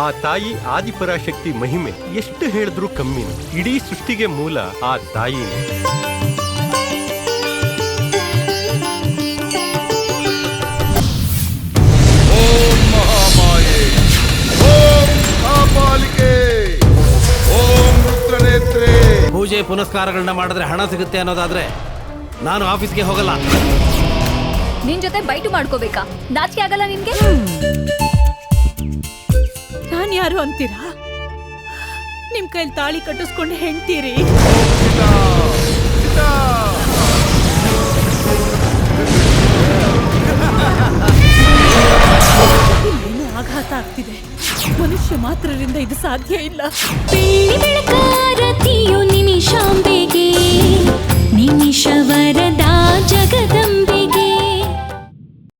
ಆ ತಾಯಿ ಆದಿಪರಾಶಕ್ತಿ ಮಹಿಮೆ ಎಷ್ಟು ಹೇಳಿದ್ರೂ ಕಮ್ಮಿನೇ. ಇಡೀ ಸೃಷ್ಟಿಗೆ ಮೂಲ ಆ ತಾಯಿನೇ. ಓಂ ಮಹಾಮಾಯೆ, ಓಂ ಕಾಪಾಲಿಕೆ, ಓಂ ರುದ್ರನೇತ್ರೆ. ಪೂಜೆ ಪುನಸ್ಕಾರಗಳನ್ನ ಮಾಡಿದ್ರೆ ಹಣ ಸಿಗುತ್ತೆ ಅನ್ನೋದಾದ್ರೆ ನಾನು ಆಫೀಸ್ಗೆ ಹೋಗಲ್ಲ. ನಿನ್ ಜೊತೆ ಬೈಟು ಮಾಡ್ಕೋಬೇಕಾ? ನಾಚಿಕೆ ಆಗಲ್ಲ ನಿನ್ಗೆ? ನಾನ್ ಯಾರು ಅಂತೀರಾ? ನಿಮ್ ಕೈಲಿ ತಾಳಿ ಕಟ್ಟಿಸ್ಕೊಂಡು ಹೆಣ್ತೀರಿ. ಇಲ್ಲೇನೋ ಆಘಾತ ಆಗ್ತಿದೆ. ಮನುಷ್ಯ ಮಾತ್ರರಿಂದ ಇದು ಸಾಧ್ಯ ಇಲ್ಲ. ಬೆಳ್ಳಿ ಬೆಳಕಾರತಿಯು ನಿಮಿಷಾಂಬೆ